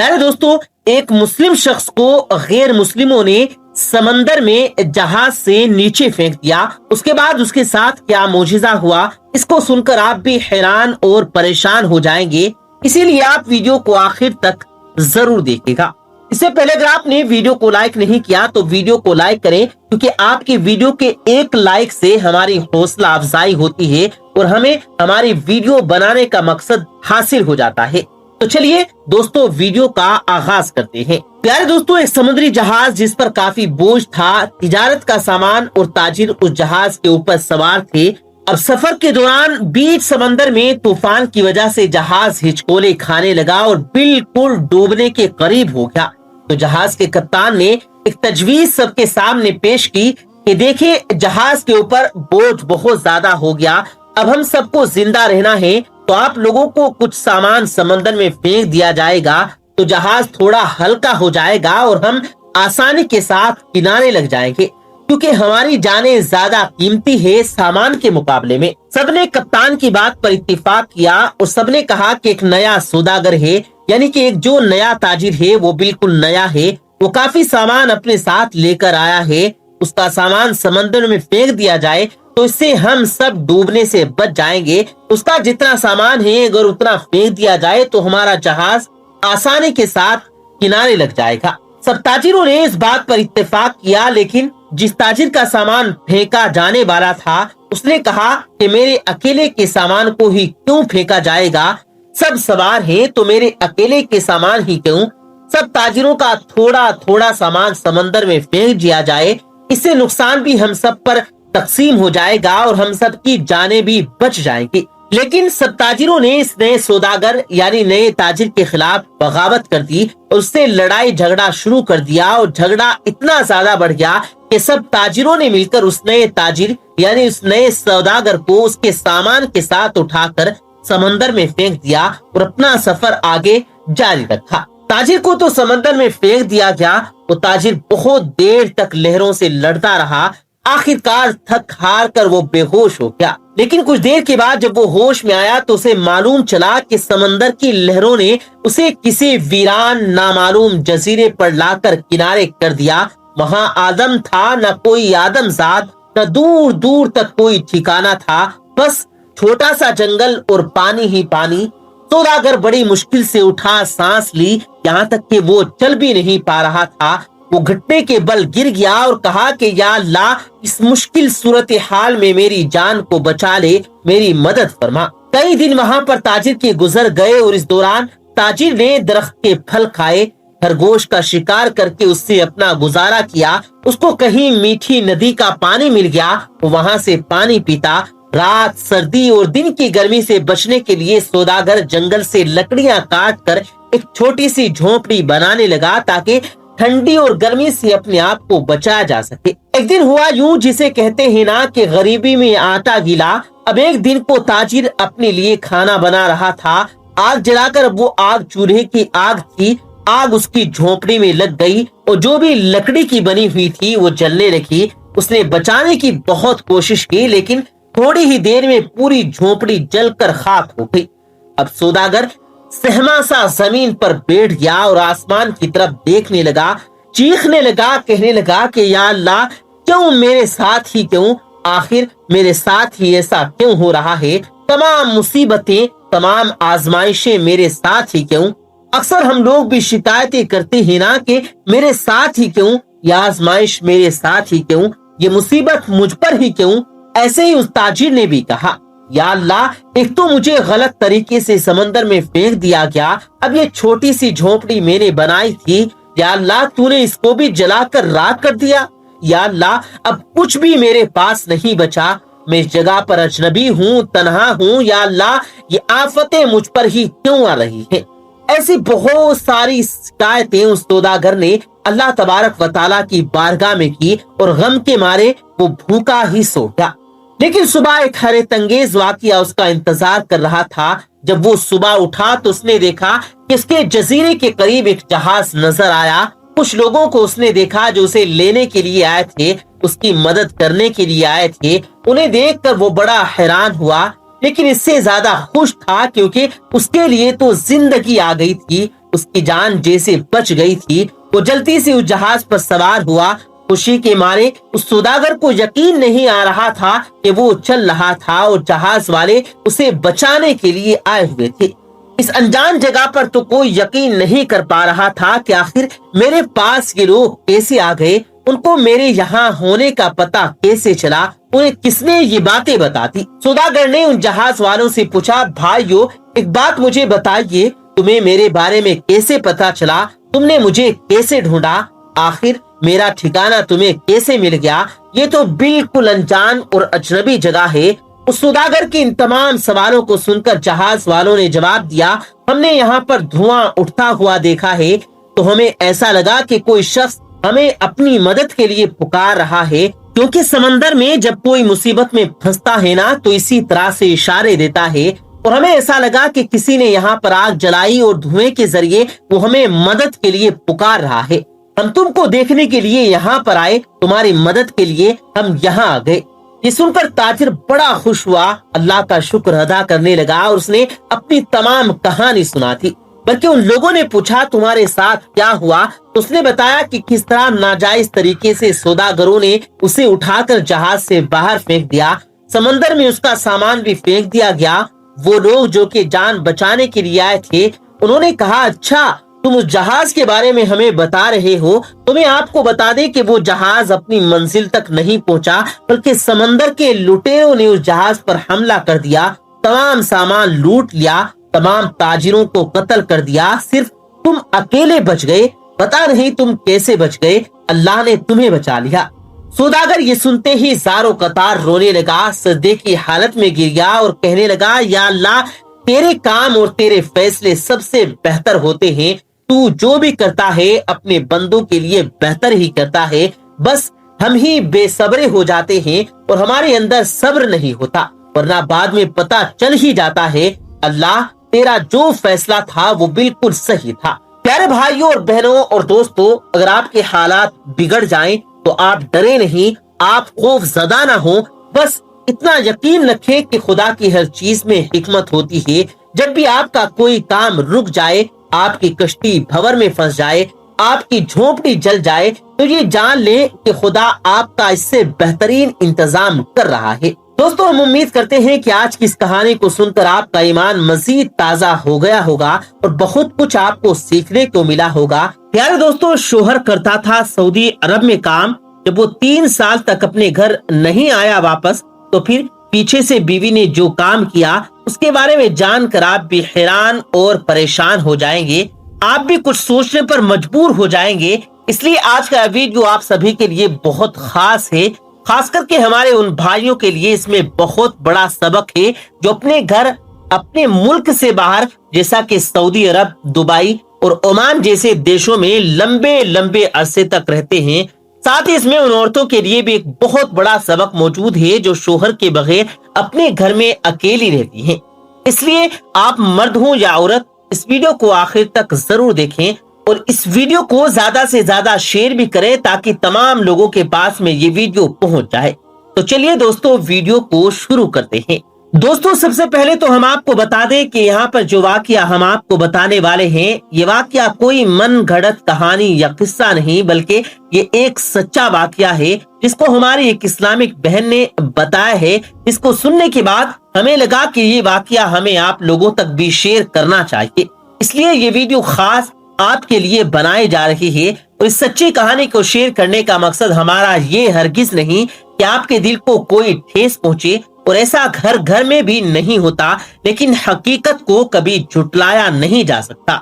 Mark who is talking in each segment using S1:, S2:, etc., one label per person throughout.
S1: پیارے دوستو، ایک مسلم شخص کو غیر مسلموں نے سمندر میں جہاز سے نیچے پھینک دیا۔ اس کے بعد اس کے ساتھ کیا معجزہ ہوا، اس کو سن کر آپ بھی حیران اور پریشان ہو جائیں گے، اسی لیے آپ ویڈیو کو آخر تک ضرور دیکھیں گا۔ اس سے پہلے اگر آپ نے ویڈیو کو لائک نہیں کیا تو ویڈیو کو لائک کریں، کیونکہ آپ کی ویڈیو کے ایک لائک سے ہماری حوصلہ افزائی ہوتی ہے اور ہمیں ہماری ویڈیو بنانے کا مقصد حاصل ہو جاتا ہے۔ تو چلیے دوستو ویڈیو کا آغاز کرتے ہیں۔ پیارے دوستو، ایک سمندری جہاز جس پر کافی بوجھ تھا، تجارت کا سامان اور تاجر اس جہاز کے اوپر سوار تھے۔ اب سفر کے دوران بیچ سمندر میں طوفان کی وجہ سے جہاز ہچکولے کھانے لگا اور بالکل ڈوبنے کے قریب ہو گیا۔ تو جہاز کے کپتان نے ایک تجویز سب کے سامنے پیش کی کہ دیکھیں، جہاز کے اوپر بوجھ بہت زیادہ ہو گیا، اب ہم سب کو زندہ رہنا ہے تو آپ لوگوں کو کچھ سامان سمندر میں پھینک دیا جائے گا تو جہاز تھوڑا ہلکا ہو جائے گا اور ہم آسانی کے ساتھ کنارے لگ جائیں گے، کیونکہ ہماری جانیں زیادہ قیمتی ہے سامان کے مقابلے میں۔ سب نے کپتان کی بات پر اتفاق کیا اور سب نے کہا کہ ایک نیا سوداگر ہے، یعنی کہ ایک جو نیا تاجر ہے وہ بالکل نیا ہے، وہ کافی سامان اپنے ساتھ لے کر آیا ہے، اس کا سامان سمندر میں پھینک دیا جائے تو اس سے ہم سب ڈوبنے سے بچ جائیں گے۔ اس کا جتنا سامان ہے اگر اتنا پھینک دیا جائے تو ہمارا جہاز آسانی کے ساتھ کنارے لگ جائے گا۔ سب تاجروں نے اس بات پر اتفاق کیا، لیکن جس تاجر کا سامان پھینکا جانے والا تھا اس نے کہا کہ میرے اکیلے کے سامان کو ہی کیوں پھینکا جائے گا، سب سوار ہیں تو میرے اکیلے کے سامان ہی کیوں، سب تاجروں کا تھوڑا تھوڑا سامان سمندر میں پھینک دیا جائے، اس سے نقصان بھی ہم سب پر تقسیم ہو جائے گا اور ہم سب کی جانیں بھی بچ جائیں گی۔ لیکن سب تاجروں نے اس نئے سوداگر یعنی نئے تاجر کے خلاف بغاوت کر دی اور اس سے لڑائی جھگڑا شروع کر دیا، اور جھگڑا اتنا زیادہ بڑھ گیا کہ سب تاجروں نے مل کر اس نئے تاجر یعنی اس نئے سوداگر کو اس کے سامان کے ساتھ اٹھا کر سمندر میں پھینک دیا اور اپنا سفر آگے جاری رکھا۔ تاجر کو تو سمندر میں پھینک دیا گیا، وہ تاجر بہت دیر تک لہروں سے لڑتا رہا، آخر کار تھک ہار کر وہ بے ہوش ہو گیا۔ لیکن کچھ دیر کے بعد جب وہ ہوش میں آیا تو اسے معلوم چلا کہ سمندر کی لہروں نے اسے کسی ویران نامعلوم جزیرے پر لا کر کنارے کر دیا۔ وہاں آدم تھا نہ کوئی آدم زاد، نہ دور دور تک کوئی ٹھکانہ تھا، بس چھوٹا سا جنگل اور پانی ہی پانی۔ سوداگر بڑی مشکل سے اٹھا سانس لی، یہاں تک کہ وہ چل بھی نہیں پا رہا تھا۔ وہ گھٹنے کے بل گر گیا اور کہا کہ یا اللہ، اس مشکل صورتحال میں میری جان کو بچا لے، میری مدد فرما۔ کئی دن وہاں پر تاجر کے گزر گئے اور اس دوران تاجر نے درخت کے پھل کھائے، خرگوش کا شکار کر کے اس سے اپنا گزارا کیا۔ اس کو کہیں میٹھی ندی کا پانی مل گیا، وہ وہاں سے پانی پیتا۔ رات سردی اور دن کی گرمی سے بچنے کے لیے سوداگر جنگل سے لکڑیاں کاٹ کر ایک چھوٹی سی جھونپڑی بنانے لگا تاکہ ٹھنڈی اور گرمی سے اپنے آپ کو بچایا جا سکے۔ ایک دن ہوا یوں جسے کہتے ہیں نا کہ غریبی میں آٹا گیلا۔ اب ایک دن کو تاجر اپنے لیے کھانا بنا رہا تھا، آگ جلا کر، وہ آگ چولہے کی آگ تھی، آگ اس کی جھونپڑی میں لگ گئی اور جو بھی لکڑی کی بنی ہوئی تھی وہ جلنے لگی۔ اس نے بچانے کی بہت کوشش کی لیکن تھوڑی ہی دیر میں پوری جھونپڑی جل کر خاک ہو گئی۔ اب سوداگر سہما سا زمین پر بیٹھ گیا اور آسمان کی طرف دیکھنے لگا، چیخنے لگا، کہنے لگا کہ یا اللہ، کیوں میرے ساتھ ہی کیوں، آخر میرے ساتھ ہی ایسا کیوں ہو رہا ہے، تمام مصیبتیں، تمام آزمائشیں میرے ساتھ ہی کیوں۔ اکثر ہم لوگ بھی شکایتیں کرتے ہیں نا کہ میرے ساتھ ہی کیوں، یہ آزمائش میرے ساتھ ہی کیوں، یہ مصیبت مجھ پر ہی کیوں۔ ایسے ہی اس تاجر نے بھی کہا، یا اللہ، ایک تو مجھے غلط طریقے سے سمندر میں پھینک دیا گیا، اب یہ چھوٹی سی جھونپڑی میں نے بنائی تھی، یا اللہ تو نے اس کو بھی جلا کر راکھ کر دیا۔ یا اللہ، اب کچھ بھی میرے پاس نہیں بچا، میں اس جگہ پر اجنبی ہوں، تنہا ہوں، یا اللہ یہ آفتیں مجھ پر ہی کیوں آ رہی ہیں۔ ایسی بہت ساری شکایتیں اس سوداگر نے اللہ تبارک و تعالیٰ کی بارگاہ میں کی اور غم کے مارے وہ بھوکا ہی سو گیا۔ لیکن صبح ایک حیرت انگیز واقعہ اس کا انتظار کر رہا تھا۔ جب وہ صبح اٹھا تو اس نے دیکھا کہ اس کے جزیرے کے قریب ایک جہاز نظر آیا۔ کچھ لوگوں کو اس نے دیکھا جو اسے لینے کے لیے آئے تھے، اس کی مدد کرنے کے لیے آئے تھے۔ انہیں دیکھ کر وہ بڑا حیران ہوا، لیکن اس سے زیادہ خوش تھا کیونکہ اس کے لیے تو زندگی آ گئی تھی۔ اس کی جان جیسے بچ گئی تھی، وہ جلدی سے اس جہاز پر سوار ہوا۔ خوشی کے مارے اس سوداگر کو یقین نہیں آ رہا تھا کہ وہ چل رہا تھا اور جہاز والے اسے بچانے کے لیے آئے ہوئے تھے۔ اس انجان جگہ پر تو کوئی یقین نہیں کر پا رہا تھا کہ آخر میرے پاس یہ لوگ کیسے آ گئے، ان کو میرے یہاں ہونے کا پتہ کیسے چلا، انہیں کس نے یہ باتیں بتا دی۔ سوداگر نے ان جہاز والوں سے پوچھا، بھائیو ایک بات مجھے بتائیے، تمہیں میرے بارے میں کیسے پتا چلا؟ تم نے مجھے کیسے ڈھونڈا؟ آخر میرا ٹھکانہ تمہیں کیسے مل گیا؟ یہ تو بالکل انجان اور اجنبی جگہ ہے۔ اس سوداگر کے ان تمام سوالوں کو سن کر جہاز والوں نے جواب دیا، ہم نے یہاں پر دھواں اٹھتا ہوا دیکھا ہے تو ہمیں ایسا لگا کہ کوئی شخص ہمیں اپنی مدد کے لیے پکار رہا ہے، کیونکہ سمندر میں جب کوئی مصیبت میں پھنستا ہے نا تو اسی طرح سے اشارے دیتا ہے، اور ہمیں ایسا لگا کہ کسی نے یہاں پر آگ جلائی اور دھوئیں کے ذریعے وہ ہمیں مدد کے لیے پکار رہا ہے۔ ہم تم کو دیکھنے کے لیے یہاں پر آئے، تمہاری مدد کے لیے ہم یہاں آ گئے۔ یہ سن کر تاجر بڑا خوش ہوا، اللہ کا شکر ادا کرنے لگا اور اس نے اپنی تمام کہانی سنا دی۔ بلکہ ان لوگوں نے پوچھا تمہارے ساتھ کیا ہوا؟ اس نے بتایا کہ کس طرح ناجائز طریقے سے سوداگروں نے اسے اٹھا کر جہاز سے باہر پھینک دیا، سمندر میں اس کا سامان بھی پھینک دیا گیا۔ وہ لوگ جو کہ جان بچانے کے لیے آئے تھے، انہوں نے کہا، اچھا تم اس جہاز کے بارے میں ہمیں بتا رہے ہو، تمہیں آپ کو بتا دیں کہ وہ جہاز اپنی منزل تک نہیں پہنچا، بلکہ سمندر کے لٹیروں نے اس جہاز پر حملہ کر دیا، تمام سامان لوٹ لیا، تمام تاجروں کو قتل کر دیا، صرف تم اکیلے بچ گئے، پتا نہیں تم کیسے بچ گئے، اللہ نے تمہیں بچا لیا۔ سوداگر یہ سنتے ہی زاروں قطار رونے لگا، سجدے کی حالت میں گر گیا اور کہنے لگا، یا اللہ تیرے کام اور تیرے فیصلے سب سے بہتر ہوتے ہیں، تو جو بھی کرتا ہے اپنے بندوں کے لیے بہتر ہی کرتا ہے، بس ہم ہی بے صبرے ہو جاتے ہیں اور ہمارے اندر صبر نہیں ہوتا، ورنہ بعد میں پتہ چل ہی جاتا ہے اللہ تیرا جو فیصلہ تھا وہ بالکل صحیح تھا۔ پیارے بھائیوں اور بہنوں اور دوستوں، اگر آپ کے حالات بگڑ جائیں تو آپ ڈرے نہیں، آپ خوف زدہ نہ ہوں، بس اتنا یقین رکھیں کہ خدا کی ہر چیز میں حکمت ہوتی ہے۔ جب بھی آپ کا کوئی کام رک جائے، آپ کی کشتی بھور میں پھنس جائے، آپ کی جھونپڑی جل جائے، تو یہ جان لیں کہ خدا آپ کا اس سے بہترین انتظام کر رہا ہے۔ دوستو ہم امید کرتے ہیں کہ آج کی اس کہانی کو سن کر آپ کا ایمان مزید تازہ ہو گیا ہوگا اور بہت کچھ آپ کو سیکھنے کو ملا ہوگا۔ پیارے دوستو، شوہر کرتا تھا سعودی عرب میں کام، جب وہ 3 سال تک اپنے گھر نہیں آیا واپس، تو پھر پیچھے سے بیوی نے جو کام کیا اس کے بارے میں جان کر آپ بھی حیران اور پریشان ہو جائیں گے، آپ بھی کچھ سوچنے پر مجبور ہو جائیں گے۔ اس لیے آج کا ویڈیو آپ سبھی کے لیے بہت خاص ہے، خاص کر کے ہمارے ان بھائیوں کے لیے اس میں بہت بڑا سبق ہے جو اپنے گھر، اپنے ملک سے باہر جیسا کہ سعودی عرب، دبئی اور عمان جیسے دیشوں میں لمبے لمبے عرصے تک رہتے ہیں۔ ساتھ ہی اس میں ان عورتوں کے لیے بھی ایک بہت بڑا سبق موجود ہے جو شوہر کے بغیر اپنے گھر میں اکیلی رہتی ہیں۔ اس لیے آپ مرد ہوں یا عورت، اس ویڈیو کو آخر تک ضرور دیکھیں اور اس ویڈیو کو زیادہ سے زیادہ شیئر بھی کریں تاکہ تمام لوگوں کے پاس میں یہ ویڈیو پہنچ جائے۔ تو چلیے دوستو ویڈیو کو شروع کرتے ہیں۔ دوستو سب سے پہلے تو ہم آپ کو بتا دیں کہ یہاں پر جو واقعہ ہم آپ کو بتانے والے ہیں، یہ واقعہ کوئی من گھڑت کہانی یا قصہ نہیں، بلکہ یہ ایک سچا واقعہ ہے جس کو ہماری ایک اسلامک بہن نے بتایا ہے، جس کو سننے کے بعد ہمیں لگا کہ یہ واقعہ ہمیں آپ لوگوں تک بھی شیئر کرنا چاہیے، اس لیے یہ ویڈیو خاص آپ کے لیے بنائی جا رہی ہے۔ اور اس سچی کہانی کو شیئر کرنے کا مقصد ہمارا یہ ہرگز نہیں کہ آپ کے دل کو کوئی ٹھیس پہنچے، اور ایسا گھر گھر میں بھی نہیں ہوتا، لیکن حقیقت کو کبھی جھٹلایا نہیں جا سکتا،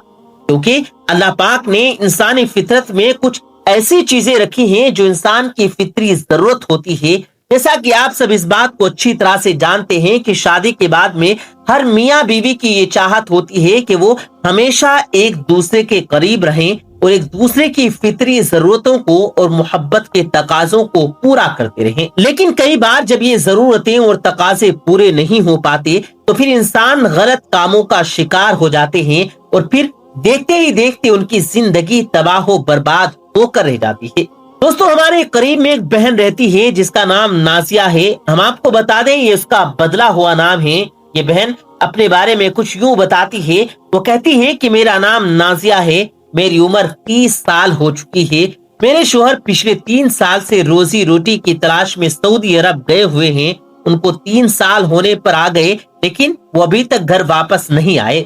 S1: کیونکہ اللہ پاک نے انسانی فطرت میں کچھ ایسی چیزیں رکھی ہیں جو انسان کی فطری ضرورت ہوتی ہے۔ جیسا کہ آپ سب اس بات کو اچھی طرح سے جانتے ہیں کہ شادی کے بعد میں ہر میاں بیوی کی یہ چاہت ہوتی ہے کہ وہ ہمیشہ ایک دوسرے کے قریب رہیں اور ایک دوسرے کی فطری ضرورتوں کو اور محبت کے تقاضوں کو پورا کرتے رہیں۔ لیکن کئی بار جب یہ ضرورتیں اور تقاضے پورے نہیں ہو پاتے تو پھر انسان غلط کاموں کا شکار ہو جاتے ہیں اور پھر دیکھتے ہی دیکھتے ان کی زندگی تباہ و برباد ہو کر رہ جاتی ہے۔ دوستو ہمارے قریب میں ایک بہن رہتی ہے جس کا نام نازیہ ہے۔ ہم آپ کو بتا دیں یہ اس کا بدلا ہوا نام ہے۔ یہ بہن اپنے بارے میں کچھ یوں بتاتی ہے. وہ کہتی ہے کہ میرا نام نازیہ ہے, میری عمر 30 سال ہو چکی ہے. میرے شوہر پچھلے 3 سال سے روزی روٹی کی تلاش میں سعودی عرب گئے ہوئے ہیں. ان کو 3 سال ہونے پر آ گئے, لیکن وہ ابھی تک گھر واپس نہیں آئے.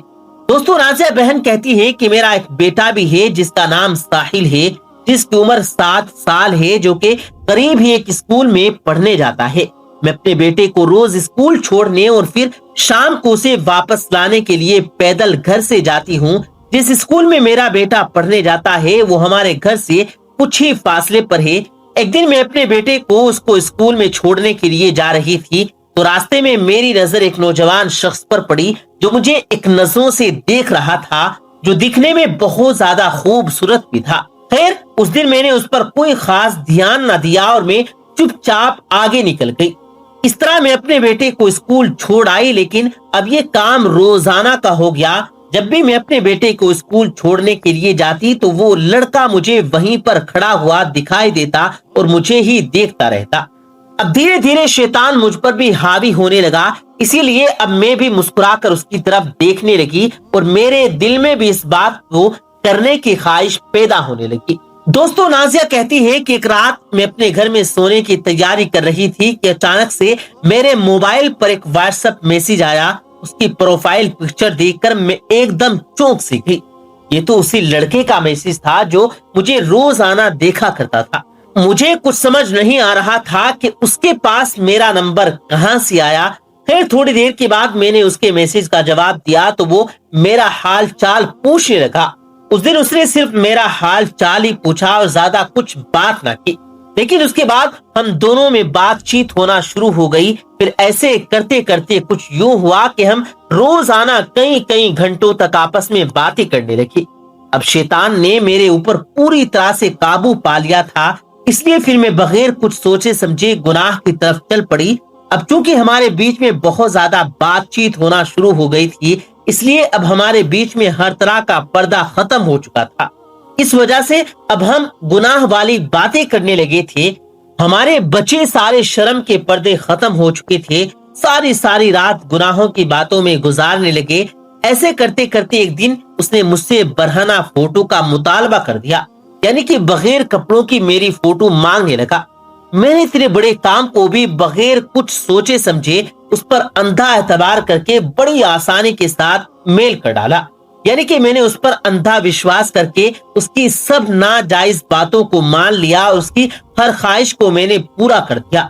S1: دوستو, نازیہ بہن کہتی ہے کہ میرا ایک بیٹا بھی ہے جس کا نام ساحل ہے, جس کی عمر 7 سال ہے, جو کہ قریب ہی ایک اسکول میں پڑھنے جاتا ہے. میں اپنے بیٹے کو روز اسکول چھوڑنے اور پھر شام کو اسے واپس لانے کے لیے پیدل گھر سے جاتی ہوں. جس اسکول میں میرا بیٹا پڑھنے جاتا ہے وہ ہمارے گھر سے کچھ ہی فاصلے پر ہے. ایک دن میں اپنے بیٹے کو اس کو اسکول میں چھوڑنے کے لیے جا رہی تھی تو راستے میں میری نظر ایک نوجوان شخص پر پڑی جو مجھے ایک نظروں سے دیکھ رہا تھا, جو دکھنے میں بہت زیادہ خوبصورت بھی تھا. خیر, اس دن میں نے اس پر کوئی خاص دھیان نہ دیا اور میں چپ چاپ آگے نکل گئی. اس طرح میں اپنے بیٹے کو اسکول چھوڑ آئی, لیکن اب یہ کام روزانہ کا ہو گیا. جب بھی میں اپنے بیٹے کو اسکول چھوڑنے کے لیے جاتی تو وہ لڑکا مجھے وہیں پر کھڑا ہوا دکھائی دیتا اور مجھے ہی دیکھتا رہتا. اب دھیرے دھیرے شیطان مجھ پر بھی حاوی ہونے لگا, اسی لیے اب میں بھی مسکرا کر اس کی طرف دیکھنے لگی اور میرے دل میں بھی اس بات کو کرنے کی خواہش پیدا ہونے لگی. دوستو, نازیہ کہتی ہے کہ ایک رات میں اپنے گھر میں سونے کی تیاری کر رہی تھی کہ اچانک سے میرے موبائل پر ایک واٹس ایپ میسج آیا. اس کی پروفائل پکچر دیکھ کر میں ایک دم چونک سی گئی. یہ تو اسی لڑکے کا میسج تھا جو مجھے روزانہ دیکھا کرتا تھا. مجھے کچھ سمجھ نہیں آ رہا تھا کہ اس کے پاس میرا نمبر کہاں سے آیا. پھر تھوڑی دیر کے بعد میں نے اس کے میسج کا جواب دیا تو وہ میرا حال چال پوچھنے لگا. اس دن اس نے صرف میرا حال چال ہی پوچھا اور زیادہ کچھ بات نہ کی, لیکن اس کے بعد ہم دونوں میں بات چیت ہونا شروع ہو گئی. پھر ایسے کرتے کرتے کچھ یوں ہوا کہ ہم روزانہ کئی گھنٹوں تک آپس میں باتیں کرنے لگے. اب شیطان نے میرے اوپر پوری طرح سے قابو پا لیا تھا, اس لیے پھر میں بغیر کچھ سوچے سمجھے گناہ کی طرف چل پڑی. اب چونکہ ہمارے بیچ میں بہت زیادہ بات چیت ہونا شروع ہو گئی تھی, اس لیے اب ہمارے بیچ میں ہر طرح کا پردہ ختم ہو چکا تھا. اس وجہ سے اب ہم گناہ والی باتیں کرنے لگے تھے. ہمارے بچے سارے شرم کے پردے ختم ہو چکے تھے. ساری رات گناہوں کی باتوں میں گزارنے لگے. ایسے کرتے کرتے ایک دن اس نے مجھ سے برہنہ فوٹو کا مطالبہ کر دیا, یعنی کہ بغیر کپڑوں کی میری فوٹو مانگنے لگا. میں نے اتنے بڑے کام کو بھی بغیر کچھ سوچے سمجھے اس پر اندھا اعتبار کر کے بڑی آسانی کے ساتھ میل کر ڈالا. یعنی کہ میں نے اس پر اندھا وشواس کر کے اس کی سب ناجائز باتوں کو مان لیا اور اس کی ہر خواہش کو میں نے پورا کر دیا.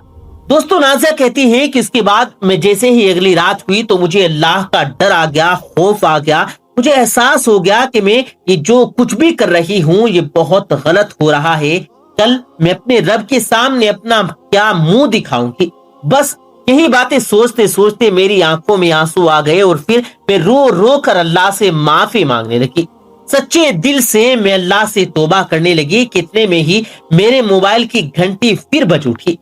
S1: دوستو, نازیہ کہتی ہے کہ اس کے بعد میں جیسے ہی اگلی رات ہوئی تو مجھے اللہ کا ڈر آ گیا, خوف آ گیا. مجھے احساس ہو گیا کہ میں یہ جو کچھ بھی کر رہی ہوں یہ بہت غلط ہو رہا ہے. کل میں اپنے رب کے سامنے اپنا کیا منہ دکھاؤں گی. بس یہی باتیں سوچتے سوچتے میری آنکھوں میں آنسو آ گئے اور پھر میں رو رو کر اللہ سے معافی مانگنے لگی. سچے دل سے میں اللہ سے توبہ کرنے لگی. کتنے میں ہی میرے موبائل کی گھنٹی پھر بج اٹھی.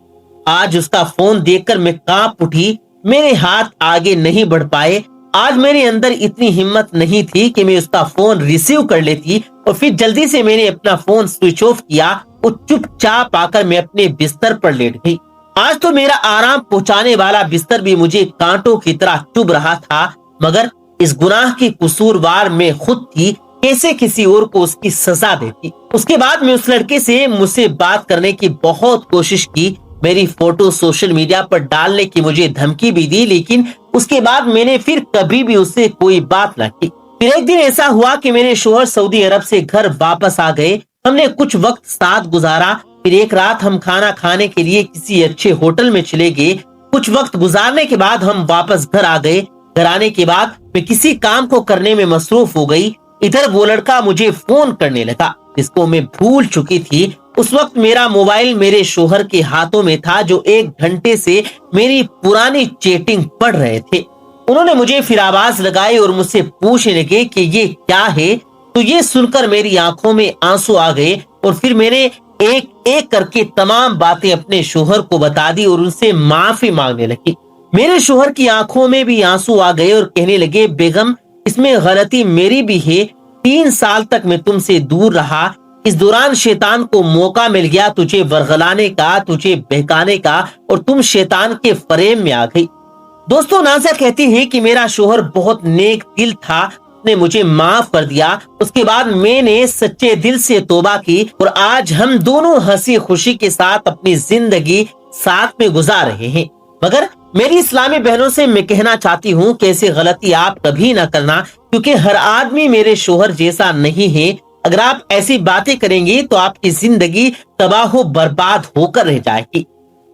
S1: آج اس کا فون دیکھ کر میں کانپ اٹھی. میرے ہاتھ آگے نہیں بڑھ پائے. آج میرے اندر اتنی ہمت نہیں تھی کہ میں اس کا فون ریسیو کر لیتی, اور پھر جلدی سے میں نے اپنا فون سوئچ آف کیا اور چپ چاپ آ کر میں اپنے بستر پر لیٹ گئی. آج تو میرا آرام پہنچانے والا بستر بھی مجھے کانٹوں کی طرح چبھ رہا تھا, مگر اس گناہ کی قصوروار میں خود تھی. کیسے کسی اور کو اس کی سزا دیتی. اس کے بعد میں اس لڑکے سے مجھ سے بات کرنے کی بہت کوشش کی. میری فوٹو سوشل میڈیا پر ڈالنے کی مجھے دھمکی بھی دی, لیکن اس کے بعد میں نے پھر کبھی بھی اس سے کوئی بات نہ کی. پھر ایک دن ایسا ہوا کہ میرے شوہر سعودی عرب سے گھر واپس آ گئے. ہم نے کچھ وقت ساتھ گزارا. پھر ایک رات ہم کھانا کھانے کے لیے کسی اچھے ہوٹل میں چلے گئے. کچھ وقت گزارنے کے بعد ہم واپس گھر آ گئے. گھر آنے کے بعد میں کسی کام کو کرنے میں مصروف ہو گئی. ادھر وہ لڑکا مجھے فون کرنے لگا جس کو میں بھول چکی تھی. اس وقت میرا موبائل میرے شوہر کے ہاتھوں میں تھا جو 1 گھنٹے سے میری پرانی چیٹنگ پڑھ رہے تھے. انہوں نے مجھے پھر آواز لگائی اور مجھ سے پوچھنے لگے کہ یہ کیا ہے. تو یہ سن کر میری آنکھوں میں آنسو آ گئے اور پھر میں نے ایک ایک کر کے تمام باتیں اپنے شوہر کو بتا دی اور ان سے معافی مانگنے لگی. میرے شوہر کی آنکھوں میں بھی آنسو آ گئے اور کہنے لگے, بیگم اس میں غلطی میری بھی ہے. 3 سال تک میں تم سے دور رہا. اس دوران شیطان کو موقع مل گیا تجھے ورغلانے کا, تجھے بہکانے کا, اور تم شیطان کے فریب میں آ گئی. دوستو نازیہ کہتی ہیں کہ میرا شوہر بہت نیک دل تھا، نے مجھے معاف کر دیا، اس کے بعد میں نے سچے دل سے توبہ کی اور آج ہم دونوں ہنسی خوشی کے ساتھ اپنی زندگی ساتھ میں گزار رہے ہیں۔ مگر میری اسلامی بہنوں سے میں کہنا چاہتی ہوں کہ ایسی غلطی آپ کبھی نہ کرنا، کیونکہ ہر آدمی میرے شوہر جیسا نہیں ہے۔ اگر آپ ایسی باتیں کریں گی تو آپ کی زندگی تباہ و برباد ہو کر رہ جائے گی۔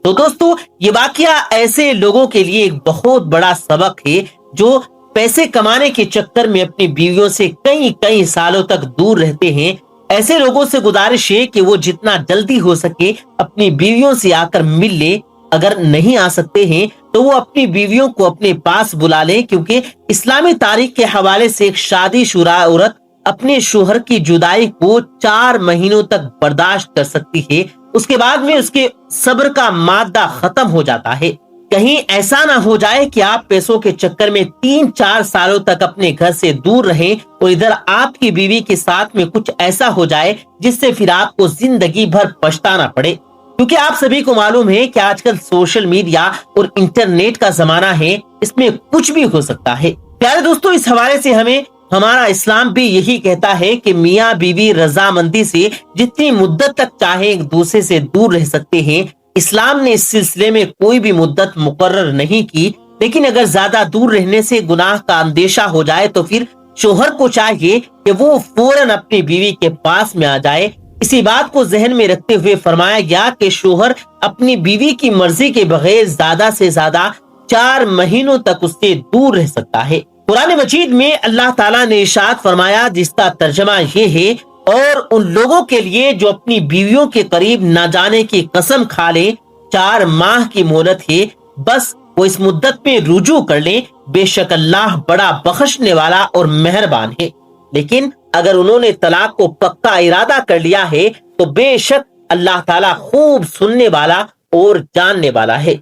S1: تو دوستو یہ واقعہ ایسے لوگوں کے لیے ایک بہت بڑا سبق ہے جو پیسے کمانے کے چکر میں اپنی بیویوں سے کئی سالوں تک دور رہتے ہیں۔ ایسے لوگوں سے گزارش ہے کہ وہ جتنا جلدی ہو سکے اپنی بیویوں سے آ کر مل لے، اگر نہیں آ سکتے ہیں تو وہ اپنی بیویوں کو اپنے پاس بلا لیں، کیونکہ اسلامی تاریخ کے حوالے سے ایک شادی شدہ عورت اپنے شوہر کی جدائی کو 4 مہینوں تک برداشت کر سکتی ہے، اس کے بعد میں اس کے صبر کا مادہ ختم ہو جاتا ہے۔ کہیں ایسا نہ ہو جائے کہ آپ پیسوں کے چکر میں 3-4 سالوں تک اپنے گھر سے دور رہیں اور ادھر آپ کی بیوی کے ساتھ میں کچھ ایسا ہو جائے جس سے پھر آپ کو زندگی بھر پچھتانا پڑے، کیونکہ آپ سبھی کو معلوم ہے کہ آج کل سوشل میڈیا اور انٹرنیٹ کا زمانہ ہے، اس میں کچھ بھی ہو سکتا ہے۔ پیارے دوستو اس حوالے سے ہمیں ہمارا اسلام بھی یہی کہتا ہے کہ میاں بیوی رضامندی سے جتنی مدت تک چاہے ایک دوسرے سے دور رہ سکتے ہیں۔ اسلام نے اس سلسلے میں کوئی بھی مدت مقرر نہیں کی، لیکن اگر زیادہ دور رہنے سے گناہ کا اندیشہ ہو جائے تو پھر شوہر کو چاہیے کہ وہ فوراً اپنی بیوی کے پاس میں آ جائے۔ اسی بات کو ذہن میں رکھتے ہوئے فرمایا گیا کہ شوہر اپنی بیوی کی مرضی کے بغیر زیادہ سے زیادہ 4 مہینوں تک اس سے دور رہ سکتا ہے۔ قرآن مجید میں اللہ تعالیٰ نے ارشاد فرمایا، جس کا ترجمہ یہ ہے، اور ان لوگوں کے لیے جو اپنی بیویوں کے قریب نہ جانے کی قسم کھا لیں 4 ماہ کی مہلت ہے، بس وہ اس مدت میں رجوع کر لیں، بے شک اللہ بڑا بخشنے والا اور مہربان ہے۔ لیکن اگر انہوں نے طلاق کو پکا ارادہ کر لیا ہے تو بے شک اللہ تعالیٰ خوب سننے والا اور جاننے والا ہے۔